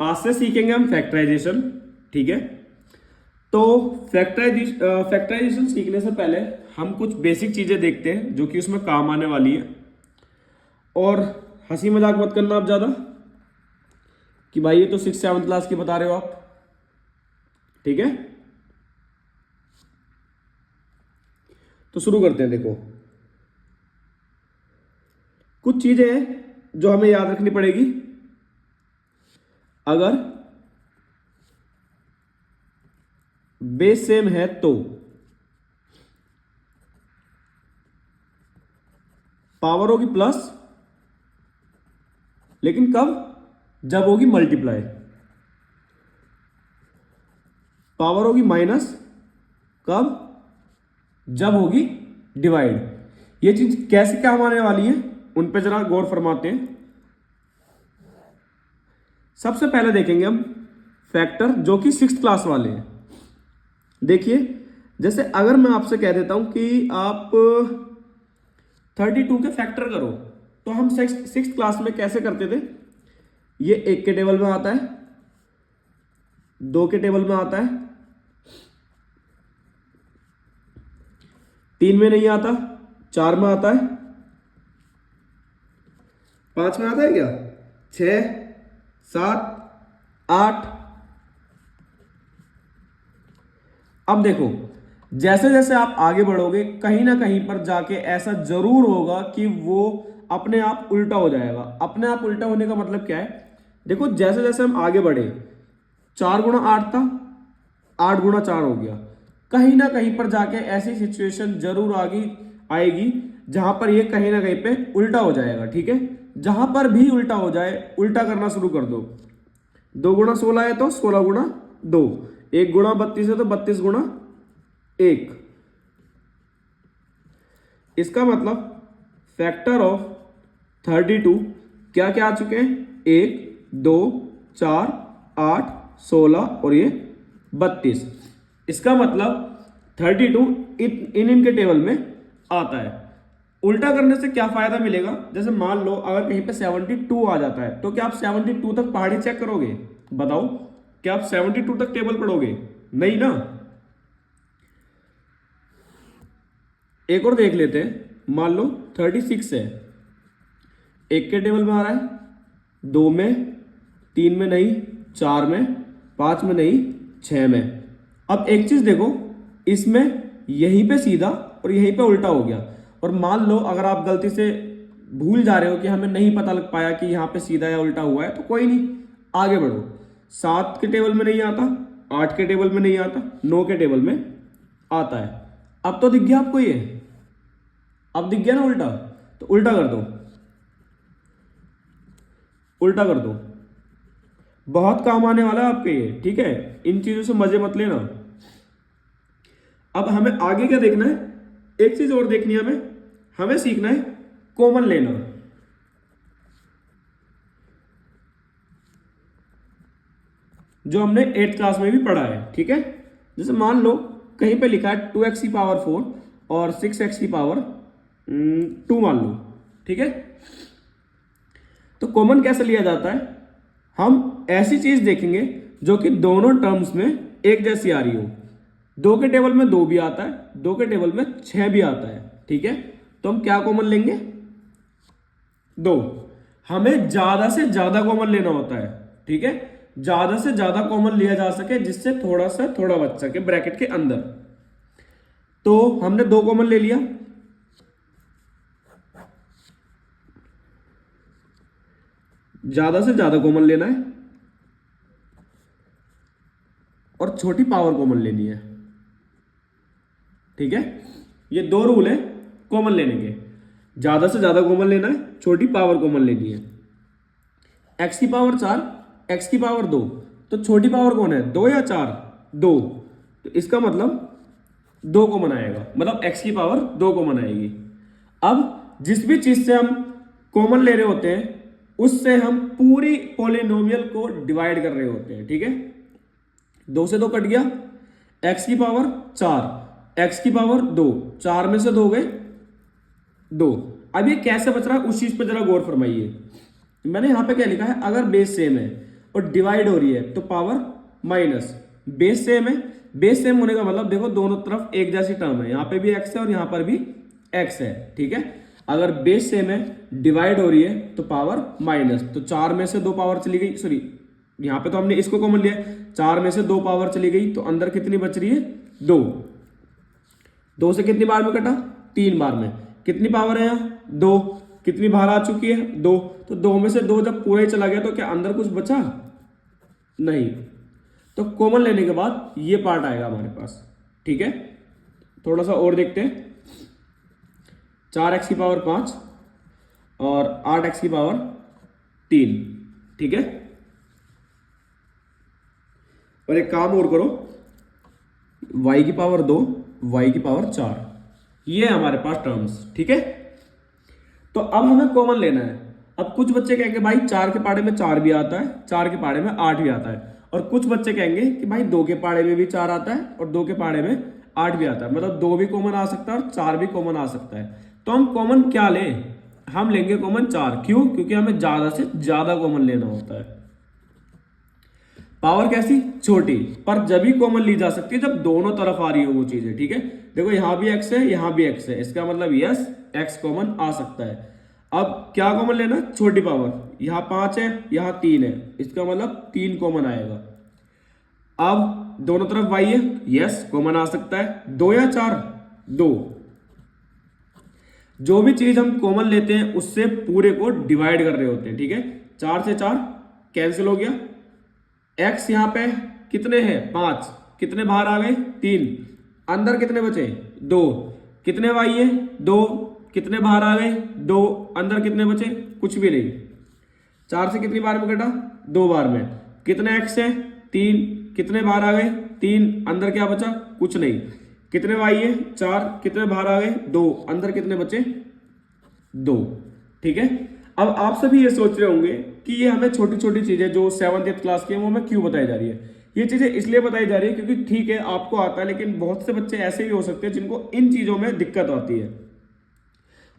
आज से सीखेंगे हम फैक्टराइजेशन। ठीक है, तो फैक्टराइजेशन सीखने से पहले हम कुछ बेसिक चीजें देखते हैं जो कि उसमें काम आने वाली है। और हंसी मजाक मत करना आप ज्यादा कि भाई ये तो 6-7 क्लास की बता रहे हो आप। ठीक है, तो शुरू करते हैं। देखो, कुछ चीजें हैं जो हमें याद रखनी पड़ेगी। अगर बेस सेम है तो पावर होगी प्लस, लेकिन कब? जब होगी मल्टीप्लाई। पावर होगी माइनस, कब? जब होगी डिवाइड। ये चीज कैसे काम आने वाली है उन पे जरा गौर फरमाते हैं। सबसे पहले देखेंगे हम फैक्टर जो कि 6th क्लास वाले हैं। देखिए, जैसे अगर मैं आपसे कह देता हूं कि आप 32 के फैक्टर करो, तो हम 6th क्लास में कैसे करते थे? ये 1 के टेबल में आता है, 2 के टेबल में आता है, 3 में नहीं आता, 4 में आता है, 5 में आता है क्या? 6, 7, 8। अब देखो, जैसे जैसे आप आगे बढ़ोगे कहीं ना कहीं पर जाके ऐसा जरूर होगा कि वो अपने आप उल्टा हो जाएगा। अपने आप उल्टा होने का मतलब क्या है? देखो, जैसे जैसे हम आगे बढ़े, 4 गुणा 8 था, 8 गुणा 4 हो गया। कहीं ना कहीं पर जाके ऐसी सिचुएशन जरूर आएगी जहां पर ये कहीं ना कहीं पे उल्टा हो जाएगा। ठीक है, जहां पर भी उल्टा हो जाए, उल्टा करना शुरू कर दो। 2 गुणा 16 है तो 16 गुणा 2, 1 गुणा 32 है तो 32 गुणा 1। इसका मतलब फैक्टर ऑफ 32 क्या क्या आ चुके हैं? 1, 2, 4, 8, 16 और ये 32। इसका मतलब 32 इनके टेबल में आता है। उल्टा करने से क्या फायदा मिलेगा? जैसे मान लो अगर कहीं पे 72 आ जाता है, तो क्या आप 72 तक पहाड़ी चेक करोगे? बताओ, क्या आप 72 तक टेबल पढ़ोगे? नहीं ना। एक और देख लेते हैं। मान लो 36 है, 1 के टेबल में आ रहा है, 2 में, 3 में नहीं, 4 में, 5 में नहीं, 6 में। अब एक चीज देखो, इसमें यहीं पे सीधा और यहीं पे उल्टा हो गया। और मान लो अगर आप गलती से भूल जा रहे हो कि हमें नहीं पता लग पाया कि यहाँ पे सीधा या उल्टा हुआ है, तो कोई नहीं, आगे बढ़ो। 7 के टेबल में नहीं आता, 8 के टेबल में नहीं आता, 9 के टेबल में आता है। अब तो दिख गया आपको ये, अब दिख गया ना उल्टा, तो उल्टा कर दो, उल्टा कर दो। बहुत काम आने वाला है आपके ये। ठीक है, इन चीजों से मजे मत लेना। अब हमें आगे क्या देखना है? एक चीज और देखनी है हमें सीखना है कॉमन लेना। जो हमने 8th क्लास में भी पढ़ा है। ठीक है, जैसे मान लो कहीं पे लिखा है 2x की पावर 4 और 6x की पावर 2 मान लो। ठीक है, तो कॉमन कैसे लिया जाता है? हम ऐसी चीज देखेंगे जो कि दोनों टर्म्स में एक जैसी आ रही हो। 2 के टेबल में 2 भी आता है, 2 के टेबल में 6 भी आता है। ठीक है, तो हम क्या कॉमन लेंगे? 2। हमें ज्यादा से ज्यादा कॉमन लेना होता है। ठीक है, ज्यादा से ज्यादा कॉमन लिया जा सके जिससे थोड़ा सा थोड़ा बच सके ब्रैकेट के अंदर। तो हमने 2 कॉमन ले लिया। ज्यादा से ज्यादा कॉमन लेना है और छोटी पावर कॉमन लेनी है। ठीक है, ये 2 रूल है कॉमन लेने के। ज्यादा से ज्यादा कॉमन लेना है, छोटी पावर कॉमन लेनी है। x की पावर 4, x की पावर 2, तो छोटी पावर कौन है? 2 या 4? 2। तो इसका मतलब 2 कॉमन आएगा, मतलब x की पावर 2 कॉमन आएगी। अब जिस भी चीज से हम कॉमन ले रहे होते हैं उससे हम पूरी पॉलिनोमियल को डिवाइड कर रहे होते हैं। ठीक है, 2 से 2 कट गया, x की पावर 4, x की पावर 2, 4 में से 2 गए 2। अब ये कैसे बच रहा है उस चीज पे जरा गौर फरमाइए। मैंने यहां पे क्या लिखा है? अगर बेस सेम है, और डिवाइड हो रही है तो पावर माइनस। बेस सेम है, बेस सेम होने का मतलब देखो दोनों तरफ एक जैसी टर्म है, यहाँ पे भी एक्स है और यहाँ पर भी एक्स है, ठीक है। अगर बेस सेम है, डिवाइड हो रही है तो पावर माइनस, तो 4 में से 2 पावर चली गई, सॉरी यहाँ पे तो हमने इसको कॉमन लिया, 4 में से 2 पावर चली गई तो अंदर कितनी बच रही है 2। 2 से कितनी बार में कटा 3 बार में, कितनी पावर है यहाँ 2, कितनी बाहर आ चुकी है 2, तो 2 में से 2 जब पूरा ही चला गया तो क्या अंदर कुछ बचा नहीं, तो कॉमन लेने के बाद ये पार्ट आएगा हमारे पास, ठीक है। थोड़ा सा और देखते हैं, 4x की पावर 5 और 8x की पावर 3, ठीक है। और एक काम और करो, y की पावर 2, y की पावर 4, ये है हमारे पास टर्म्स, ठीक है। तो अब हमें कॉमन लेना है। अब कुछ बच्चे कहेंगे भाई 4 के पहाड़े में 4 भी आता है, 4 के पहाड़े में 8 भी आता है, और कुछ बच्चे कहेंगे कि भाई 2 के पहाड़े में भी 4 आता है और 2 के पहाड़े में 8 भी आता है, मतलब 2 भी कॉमन आ सकता है और 4 भी कॉमन आ सकता है। तो हम कॉमन क्या लें, हम लेंगे कॉमन 4, क्यों, क्योंकि हमें ज्यादा से ज्यादा कॉमन लेना होता है। पावर कैसी छोटी, पर जब भी कॉमन ली जा सकती है जब दोनों तरफ आ रही हो वो चीजें, ठीक है। देखो यहां भी x है, यहां भी x है, इसका मतलब यस x कॉमन आ सकता है। अब क्या कॉमन लेना, छोटी पावर, यहां 5 है यहां 3 है, इसका मतलब 3 कॉमन आएगा। अब दोनों तरफ y है, यस कॉमन आ सकता है, 2 या 4 2। जो भी चीज हम कॉमन लेते हैं उससे पूरे को डिवाइड कर रहे होते हैं, ठीक है। 4 से 4 कैंसिल हो गया, x यहां पे कितने हैं 5, कितने बाहर आ गए 3, अंदर कितने बचे 2, कितने y है 2, कितने बाहर आ गए 2, अंदर कितने बचे कुछ भी नहीं। 4 से कितनी बार में कटा 2 बार में, कितने x है 3, कितने बाहर आ गए 3, अंदर क्या बचा कुछ नहीं, कितने y है 4, कितने बाहर आ गए 2, अंदर कितने बचे 2, ठीक है। अब आप सभी ये सोच रहे होंगे कि ये हमें छोटी छोटी चीजें जो 7th क्लास की है वो हमें क्यों बताई जा रही है। ये चीजें इसलिए बताई जा रही है क्योंकि ठीक है आपको आता है, लेकिन बहुत से बच्चे ऐसे भी हो सकते हैं जिनको इन चीजों में दिक्कत आती है,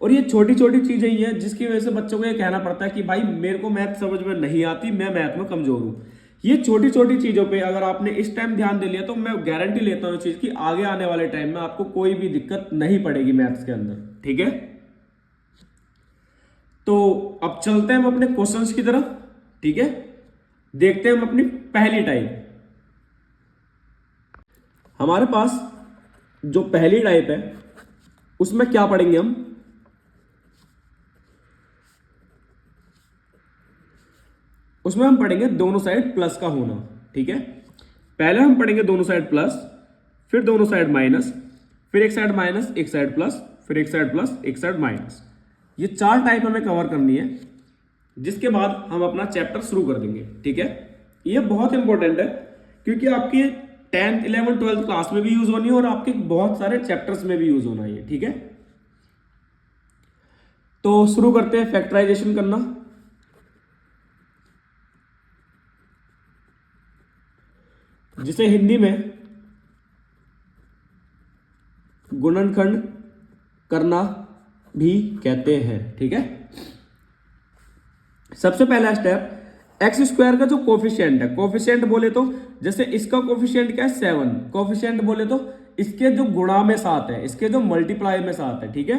और ये छोटी छोटी चीजें ही हैं जिसकी वजह से बच्चों को ये कहना पड़ता है कि भाई मेरे को मैथ समझ में नहीं आती, मैं मैथ में कमजोर हूं। ये छोटी छोटी चीजों पे अगर आपने इस टाइम ध्यान दे लिया तो मैं गारंटी लेता हूँ चीज की आगे आने वाले टाइम में आपको कोई भी दिक्कत नहीं पड़ेगी मैथ्स के अंदर, ठीक है। तो अब चलते हैं हम अपने क्वेश्चंस की तरफ, ठीक है। देखते हैं हम अपनी पहली टाइप। हमारे पास जो पहली टाइप है उसमें क्या पढ़ेंगे हम, उसमें हम पढ़ेंगे दोनों साइड प्लस का होना, ठीक है। पहले हम पढ़ेंगे दोनों साइड प्लस, फिर दोनों साइड माइनस, फिर एक साइड माइनस एक साइड प्लस, फिर एक साइड प्लस एक साइड माइनस। ये 4 टाइप हमें कवर करनी है, जिसके बाद हम अपना चैप्टर शुरू कर देंगे, ठीक है। ये बहुत इंपॉर्टेंट है क्योंकि आपकी 10th 11th 12th क्लास में भी यूज होनी है और आपके बहुत सारे चैप्टर्स में भी यूज होना है, ठीक है। तो शुरू करते हैं फैक्टराइजेशन करना। जिसे हिंदी में गुणनखंड करना भी कहते हैं, ठीक है। सबसे पहला स्टेप एक्स स्क्वायर का जो कोफिशिएंट है, कोफिशिएंट बोले तो जैसे इसका कोफिशिएंट क्या है 7, कोफिशिएंट बोले तो इसके जो गुणा में 7 है, इसके जो मल्टीप्लाई में 7 है, ठीक है।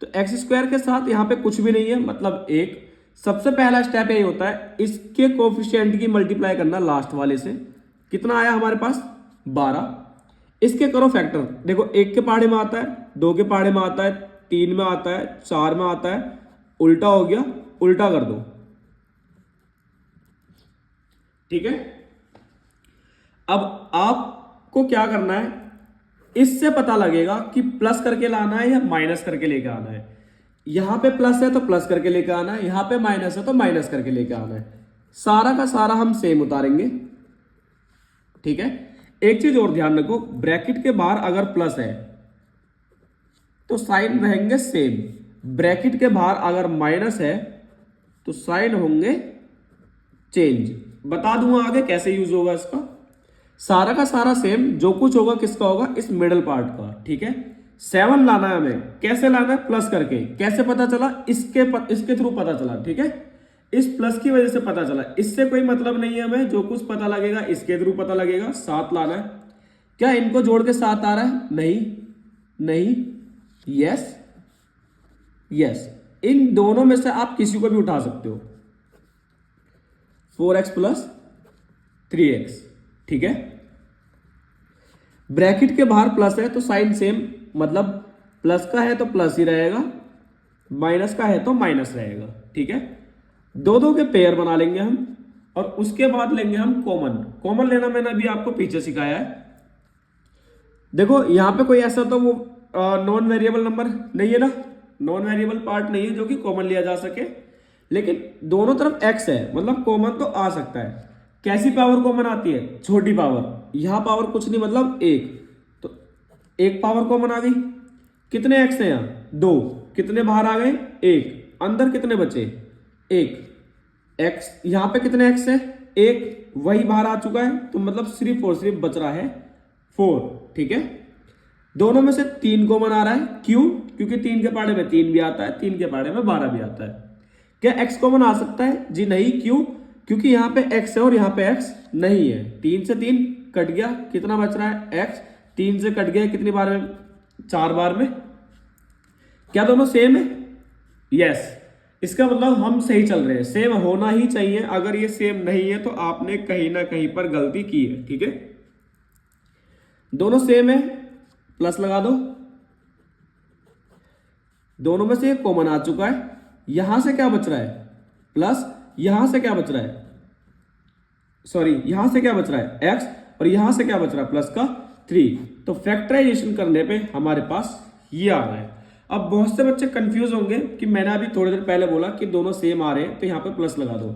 तो एक्स स्क्वायर के साथ यहां पे कुछ भी नहीं है, मतलब 1। सबसे पहला स्टेप यही होता है इसके कोफिशिएंट की मल्टीप्लाई करना लास्ट वाले से। कितना आया हमारे पास 12। इसके करो फैक्टर, देखो 1 के पहाड़े में आता है, 2 के पहाड़े में आता है, 3 में आता है, 4 में आता है, उल्टा हो गया, उल्टा कर दो, ठीक है। अब आपको क्या करना है, इससे पता लगेगा कि प्लस करके लाना है या माइनस करके लेके आना है। यहां पे प्लस है तो प्लस करके लेके आना है, यहां पे माइनस है तो माइनस करके लेके आना है। सारा का सारा हम सेम उतारेंगे, ठीक है। एक चीज और ध्यान रखो, ब्रैकेट के बाहर अगर प्लस है तो साइन रहेंगे सेम, ब्रैकेट के बाहर अगर माइनस है तो साइन होंगे चेंज। बता दूंगा आगे कैसे यूज होगा इसका। सारा का सारा सेम, जो कुछ होगा किसका होगा इस मिडल पार्ट का, ठीक है। 7 लाना है हमें, कैसे लाना है प्लस करके, कैसे पता चला इसके थ्रू पता चला, ठीक है। इस प्लस की वजह से पता चला, इससे कोई मतलब नहीं है हमें, जो कुछ पता लगेगा इसके थ्रू पता लगेगा। 7 लाना है, क्या इनको जोड़ के 7 आ रहा है? नहीं, नहीं, यस, यस, इन दोनों में से आप किसी को भी उठा सकते हो। 4x प्लस 3x, ठीक है। ब्रैकेट के बाहर प्लस है तो साइन सेम, मतलब प्लस का है तो प्लस ही रहेगा, माइनस का है तो माइनस रहेगा, ठीक है। दो दो के पेयर बना लेंगे हम, और उसके बाद लेंगे हम कॉमन। कॉमन लेना मैंने अभी आपको पीछे सिखाया है। देखो यहां पे कोई ऐसा तो वो नॉन वेरिएबल नंबर नहीं है ना, नॉन वेरिएबल पार्ट नहीं है जो कि कॉमन लिया जा सके, लेकिन दोनों तरफ x है, मतलब कॉमन तो आ सकता है। कैसी पावर कॉमन आती है? छोटी पावर। यहां पावर कुछ नहीं, मतलब 1, तो एक पावर कॉमन आ गई। कितने x है यहां? 2, कितने बाहर आ गए? 1, अंदर कितने बचे? 1। x यहां पे कितने x है? 1, वही बाहर आ चुका है, तो मतलब सिर्फ और सिर्फ बच रहा है 4, ठीक है। दोनों में से 3 कॉमन आ रहा है, क्यों? क्योंकि 3 के पहाड़े में 3 भी आता है, 3 के पहाड़े में 12 भी आता है। क्या x कॉमन आ सकता है? जी नहीं, क्यों? क्योंकि यहां पे x है और यहां पे x नहीं है। 3 से 3 कट गया, कितना बच रहा है? x। 3 से कट गया कितनी बार में? 4 बार में। क्या दोनों सेम है? यस, इसका मतलब हम सही चल रहे हैं, सेम होना ही चाहिए। अगर ये सेम नहीं है तो आपने कहीं ना कहीं पर गलती की है, ठीक है। दोनों सेम है, प्लस लगा दो। दोनों में से एक कॉमन आ चुका है, यहां से क्या बच रहा है? प्लस, यहां से क्या बच रहा है? सॉरी, यहां से क्या बच रहा है? x, और यहां से क्या बच रहा है? प्लस का 3। तो फैक्टराइजेशन करने पे हमारे पास ये आ रहा है। अब बहुत से बच्चे कंफ्यूज होंगे कि मैंने अभी थोड़ी देर पहले बोला कि दोनों सेम आ रहे हैं तो यहां पे प्लस लगा दो,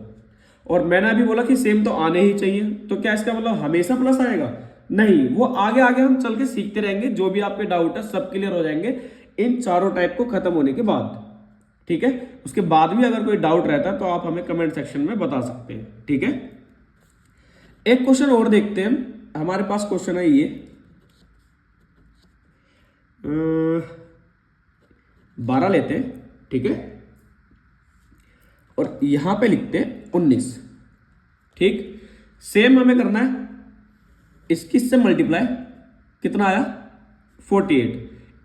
और मैंने अभी बोला कि सेम तो आने ही चाहिए, तो क्या इसका मतलब हमेशा प्लस आएगा? नहीं, वो आगे आगे हम चल के सीखते रहेंगे। जो भी आपके डाउट है सब क्लियर हो जाएंगे इन चारों टाइप को खत्म होने के बाद, ठीक है। उसके बाद भी अगर कोई डाउट रहता है तो आप हमें कमेंट सेक्शन में बता सकते हैं, ठीक है। एक क्वेश्चन और देखते हैं, हमारे पास क्वेश्चन है ये 12 लेते हैं, ठीक है, और यहां पे लिखते हैं 19, ठीक। सेम हमें करना है, इसकिस से मल्टीप्लाई, कितना आया? 48।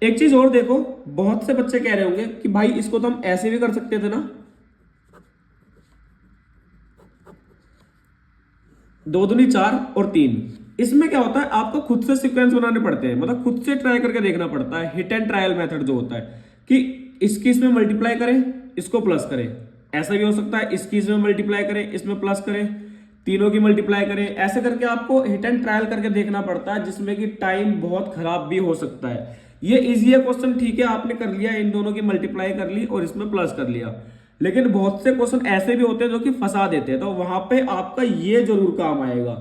एक चीज और देखो, बहुत से बच्चे कह रहे होंगे कि भाई इसको तो हम ऐसे भी कर सकते थे ना, 2 दूनी 4 और 3। इसमें क्या होता है, आपको खुद से सीक्वेंस बनाने पड़ते हैं, मतलब खुद से ट्राई करके देखना पड़ता है। हिट एंड ट्रायल मेथड जो होता है कि इसकी इसमें मल्टीप्लाई करें, इसको प्लस करें, ऐसा भी हो सकता है इसकी इसमें मल्टीप्लाई करें, इसमें प्लस करें, तीनों की मल्टीप्लाई करें, ऐसे करके आपको हिट एंड ट्रायल करके देखना पड़ता है, जिसमें कि टाइम बहुत खराब भी हो सकता है। ये इजी है क्वेश्चन, ठीक है, आपने कर लिया, इन दोनों की मल्टीप्लाई कर ली और इसमें प्लस कर लिया, लेकिन बहुत से क्वेश्चन ऐसे भी होते हैं जो कि फंसा देते हैं, तो वहां पे आपका ये जरूर काम आएगा।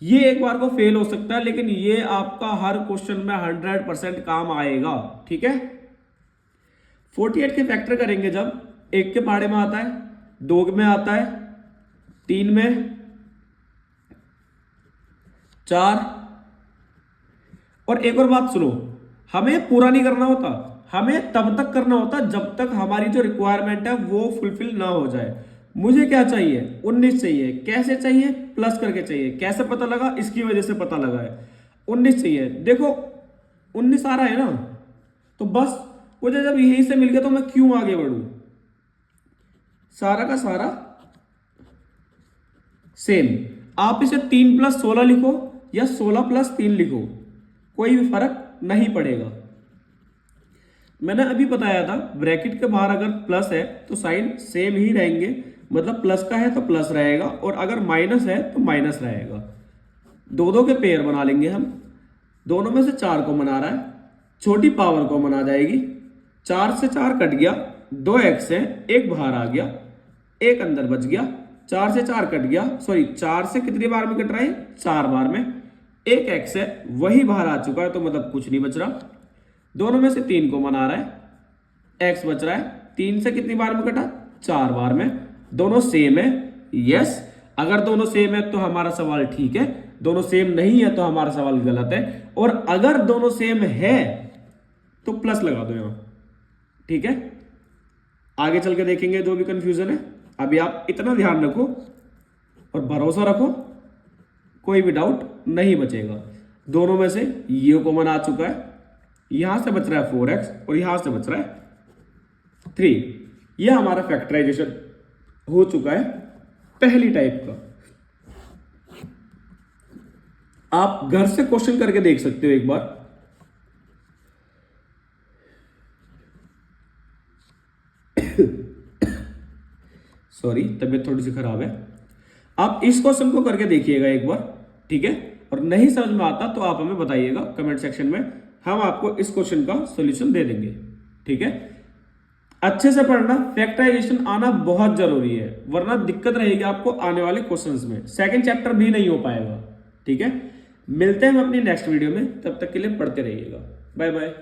ये एक बार को फेल हो सकता है, लेकिन ये आपका हर क्वेश्चन में 100% काम आएगा, ठीक है। 48 के फैक्टर करेंगे जब, 1 के पहाड़े में आता है, 2 में आता है, 3 में, 4। और एक और बात सुनो, हमें पूरा नहीं करना होता, हमें तब तक करना होता जब तक हमारी जो रिक्वायरमेंट है वो फुलफिल ना हो जाए। मुझे क्या चाहिए? 19 चाहिए। कैसे चाहिए? प्लस करके चाहिए। कैसे पता लगा? इसकी वजह से पता लगा है। 19 चाहिए, देखो 19 आ रहा है ना, तो बस मुझे जब यहीं से मिल गया तो मैं क्यों आगे बढ़ूं? सारा का सारा सेम। आप इसे 3 + 16 लिखो या 16 + 3 लिखो, कोई भी फर्क नहीं पड़ेगा। मैंने अभी बताया था ब्रैकेट के बाहर अगर प्लस है तो साइन सेम ही रहेंगे, मतलब प्लस का है तो प्लस रहेगा, और अगर माइनस है तो माइनस रहेगा। दो दो के पेयर बना लेंगे हम, दोनों में से 4 को मना रहा है, छोटी पावर को मना जाएगी। 4 से 4 कट गया, 2x है, 1 बाहर आ गया, 1 अंदर बच गया। 4 से 4 कट गया, सॉरी 4 से कितनी बार में कट रहा है? 4 बार में। 1 x है, वही बाहर आ चुका है, तो मतलब कुछ नहीं बच रहा। दोनों में से 3 को मना रहा है, x बच रहा है। 3 से कितनी बार में कटा? 4 बार में। दोनों सेम है, यस। अगर दोनों सेम है तो हमारा सवाल ठीक है, दोनों सेम नहीं है तो हमारा सवाल गलत है, और अगर दोनों सेम है तो प्लस लगा दो यहां, ठीक है। आगे चल के देखेंगे जो भी कंफ्यूजन है। अभी आप इतना ध्यान रखो और भरोसा रखो, कोई भी डाउट नहीं बचेगा। दोनों में से ये कॉमन आ चुका है, यहां से बच रहा है 4x और यहां से बच रहा है 3। यह हमारा फैक्टराइजेशन हो चुका है पहली टाइप का। आप घर से क्वेश्चन करके देख सकते हो एक बार। सॉरी, तबीयत थोड़ी सी खराब है। आप इस क्वेश्चन को करके देखिएगा एक बार, ठीक है। और नहीं समझ में आता तो आप हमें बताइएगा कमेंट सेक्शन में, हम आपको इस क्वेश्चन का सॉल्यूशन दे देंगे, ठीक है। अच्छे से पढ़ना, फैक्टराइजेशन आना बहुत जरूरी है, वरना दिक्कत रहेगी आपको आने वाले क्वेश्चंस में, सेकंड चैप्टर भी नहीं हो पाएगा, ठीक है। मिलते हैं हम अपनी नेक्स्ट वीडियो में, तब तक के लिए पढ़ते रहिएगा। Bye bye.